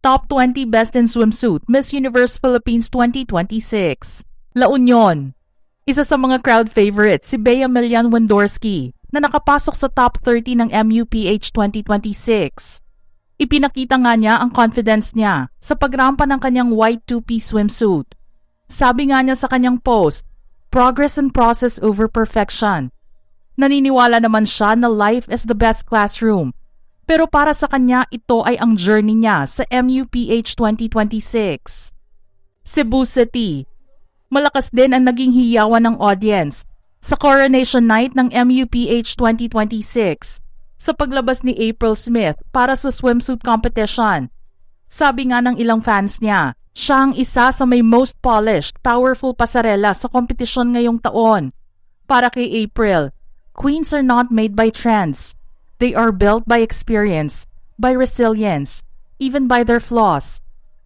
Top 20 Best in Swimsuit Miss Universe Philippines 2026. La Union. Isa sa mga crowd favorite si Bea Milian Wendorsky na nakapasok sa top 30 ng MUPH 2026. Ipinakita nga niya ang confidence niya sa pagrampa ng kanyang white two-piece swimsuit. Sabi nga niya sa kanyang post, "Progress and process over perfection." Naniniwala naman siya na life is the best classroom. Pero para sa kanya, ito ay ang journey niya sa MUPH 2026. Cebu City. Malakas din ang naging hiyawan ng audience sa coronation night ng MUPH 2026 sa paglabas ni April Smith para sa swimsuit competition. Sabi nga ng ilang fans niya, siya ang isa sa may most polished, powerful pasarela sa kompetisyon ngayong taon. Para kay April, queens are not made by trends. They are built by experience, by resilience, even by their flaws.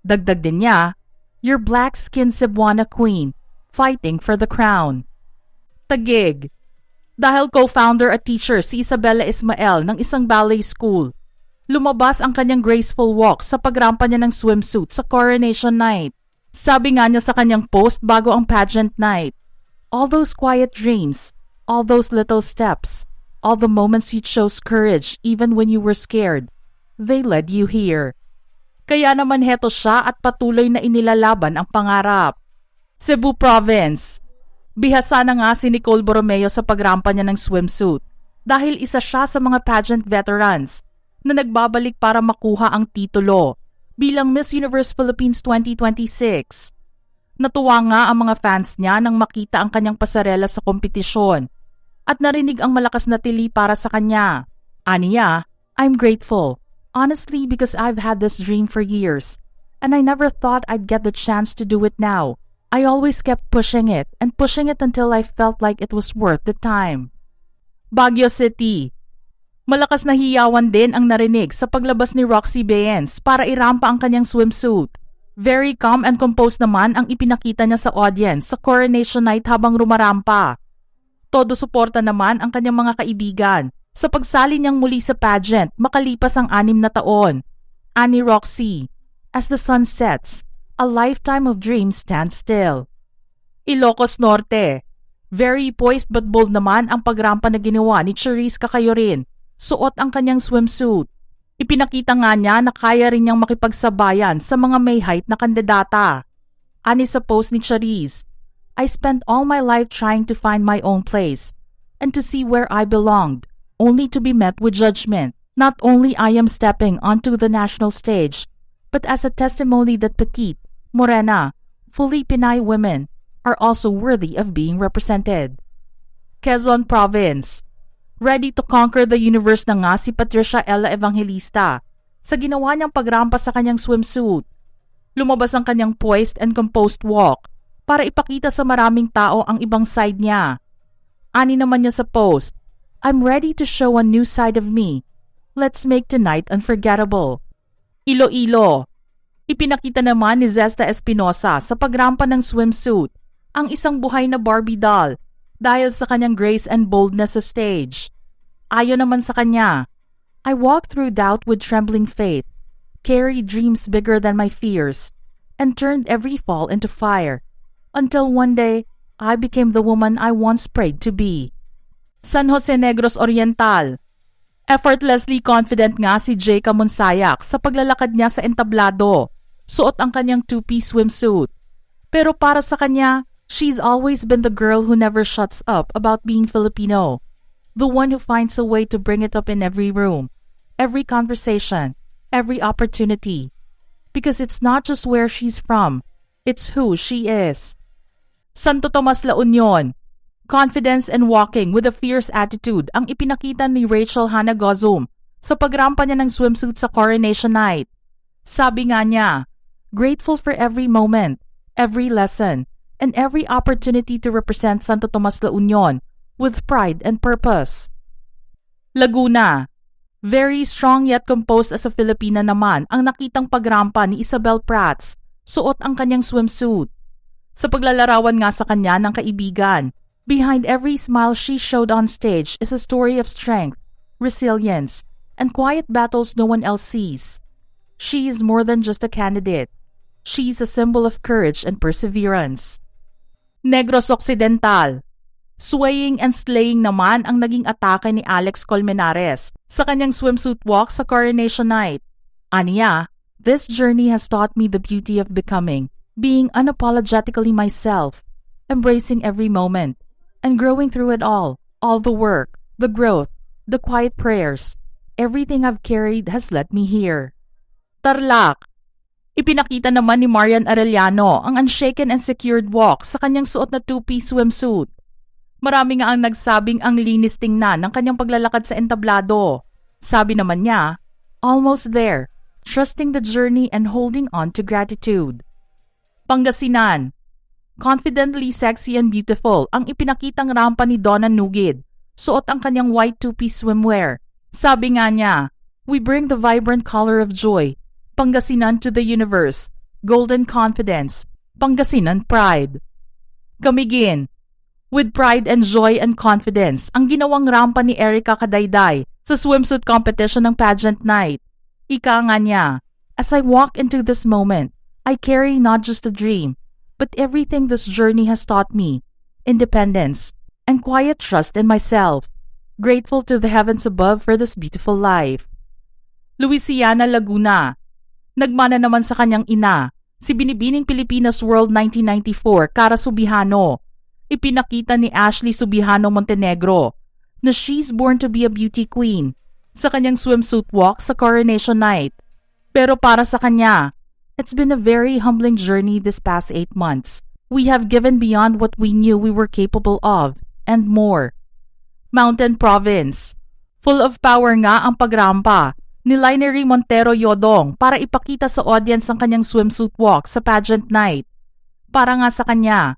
Dagdag din niya, your black-skinned Cebuana queen, fighting for the crown. Taguig. Dahil co-founder at teacher si Isabella Ismael ng isang ballet school, lumabas ang kanyang graceful walk sa pagrampa niya ng swimsuit sa coronation night. Sabi nga niya sa kanyang post bago ang pageant night, all those quiet dreams, all those little steps, all the moments you chose courage even when you were scared, they led you here. Kaya naman heto siya at patuloy na inilalaban ang pangarap. Cebu Province. Bihasa na nga si Nicole Borromeo sa pagrampa niya ng swimsuit dahil isa siya sa mga pageant veterans na nagbabalik para makuha ang titulo bilang Miss Universe Philippines 2026. Natuwa nga ang mga fans niya nang makita ang kanyang pasarela sa kompetisyon at narinig ang malakas na tili para sa kanya. Aniya, I'm grateful, honestly, because I've had this dream for years, and I never thought I'd get the chance to do it now. I always kept pushing it until I felt like it was worth the time. Baguio City. Malakas na hiyawan din ang narinig sa paglabas ni Roxy Baenz para irampa ang kanyang swimsuit. Very calm and composed naman ang ipinakita niya sa audience sa coronation night habang rumarampa. Todo suporta naman ang kanyang mga kaibigan sa pagsali niyang muli sa pageant makalipas ang 6 na taon. Ani Roxy, as the sun sets, a lifetime of dreams stands still. Ilocos Norte. Very poised but bold naman ang pagrampa na ginawa ni Charisse Cacayorin. Suot ang kanyang swimsuit. Ipinakita nga niya na kaya rin niyang makipagsabayan sa mga may height na kandidata. Ani sa post ni Charisse, I spent all my life trying to find my own place and to see where I belonged, only to be met with judgment. Not only I am stepping onto the national stage, but as a testimony that petite, morena, fully Pinay women are also worthy of being represented. Quezon Province. Ready to conquer the universe na nga si Patricia Ella Evangelista sa ginawa niyang pagrampa sa kanyang swimsuit. Lumabas ang kanyang poised and composed walk para ipakita sa maraming tao ang ibang side niya. Ani naman niya sa post, I'm ready to show a new side of me. Let's make tonight unforgettable. Iloilo. Ipinakita naman ni Zesta Espinosa sa pagrampa ng swimsuit ang isang buhay na Barbie doll dahil sa kanyang grace and boldness sa stage. Ayon naman sa kanya, I walked through doubt with trembling faith, carried dreams bigger than my fears, and turned every fall into fire. Until one day, I became the woman I once prayed to be. San Jose Negros Oriental. Effortlessly confident nga si Jayka Monsayak sa paglalakad niya sa entablado. Suot ang kanyang two-piece swimsuit. Pero para sa kanya, she's always been the girl who never shuts up about being Filipino. The one who finds a way to bring it up in every room, every conversation, every opportunity. Because it's not just where she's from, it's who she is. Santo Tomas, La Union. Confidence and walking with a fierce attitude ang ipinakita ni Rachel Hannah Gozum sa pagrampa niya ng swimsuit sa coronation night. Sabi nga niya, grateful for every moment, every lesson, and every opportunity to represent Santo Tomas, La Union with pride and purpose. Laguna. Very strong yet composed as a Filipina naman ang nakitang pagrampa ni Isabel Prats. Suot ang kanyang swimsuit. Sa paglalarawan nga sa kanya ng kaibigan, behind every smile she showed on stage is a story of strength, resilience, and quiet battles no one else sees. She is more than just a candidate. She is a symbol of courage and perseverance. Negros Occidental. Swaying and slaying naman ang naging atake ni Alex Colmenares sa kanyang swimsuit walk sa Coronation Night. Aniya, this journey has taught me the beauty of becoming, being unapologetically myself, embracing every moment, and growing through it all the work, the growth, the quiet prayers. Everything I've carried has led me here. Tarlac. Ipinakita naman ni Marian Arellano ang unshaken and secured walk sa kanyang suot na two-piece swimsuit. Marami nga ang nagsabing ang linis tingnan ng kanyang paglalakad sa entablado. Sabi naman niya, almost there, trusting the journey and holding on to gratitude. Pangasinan. Confidently sexy and beautiful ang ipinakitang rampa ni Donna Nugid. Suot ang kanyang white two-piece swimwear. Sabi nga niya, we bring the vibrant color of joy, Pangasinan to the universe, golden confidence, Pangasinan pride. Camiguin. With pride and joy and confidence, ang ginawang rampa ni Erica Cadayday sa swimsuit competition ng pageant night. Ika nga niya, as I walk into this moment, I carry not just a dream, but everything this journey has taught me, independence, and quiet trust in myself. Grateful to the heavens above for this beautiful life. Luisiana Laguna. Nagmana naman sa kanyang ina, si Binibining Pilipinas World 1994, Cara Subihano. Ipinakita ni Ashley Subihano Montenegro na she's born to be a beauty queen sa kanyang swimsuit walk sa Coronation Night. Pero para sa kanya, it's been a very humbling journey this past 8 months. We have given beyond what we knew we were capable of, and more. Mountain Province. Full of power nga ang pagrampa ni Linery Montero Yodong para ipakita sa audience ang kanyang swimsuit walk sa pageant night. Para nga sa kanya,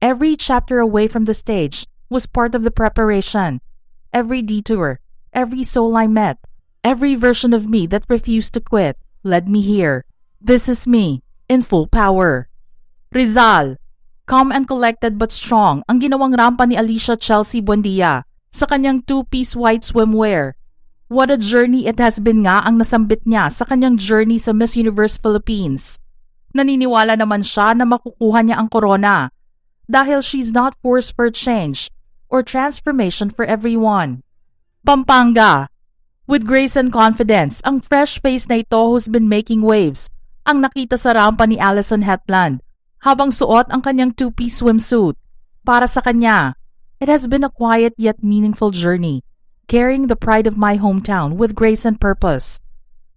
every chapter away from the stage was part of the preparation. Every detour, every soul I met, every version of me that refused to quit led me here. This is me, in full power. Rizal. Calm and collected but strong ang ginawang rampa ni Alicia Chelsea Buendia sa kanyang two-piece white swimwear. What a journey it has been nga ang nasambit niya sa kanyang journey sa Miss Universe Philippines. Naniniwala naman siya na makukuha niya ang corona dahil she's not forced for change or transformation for everyone. Pampanga. With grace and confidence, ang fresh face na ito who's been making waves ang nakita sa rampa ni Allison Hetland habang suot ang kanyang two-piece swimsuit. Para sa kanya, it has been a quiet yet meaningful journey, carrying the pride of my hometown with grace and purpose.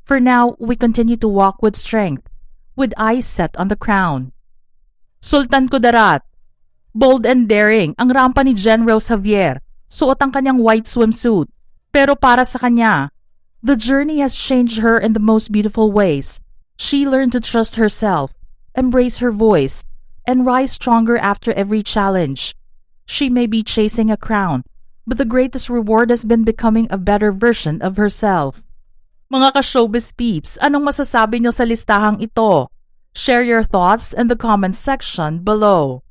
For now, we continue to walk with strength, with eyes set on the crown. Sultan Kudarat. Bold and daring ang rampa ni Jen Rose Javier, suot ang kanyang white swimsuit. Pero para sa kanya, the journey has changed her in the most beautiful ways. She learned to trust herself, embrace her voice, and rise stronger after every challenge. She may be chasing a crown, but the greatest reward has been becoming a better version of herself. Mga ka-showbiz peeps, anong masasabi nyo sa listahang ito? Share your thoughts in the comments section below.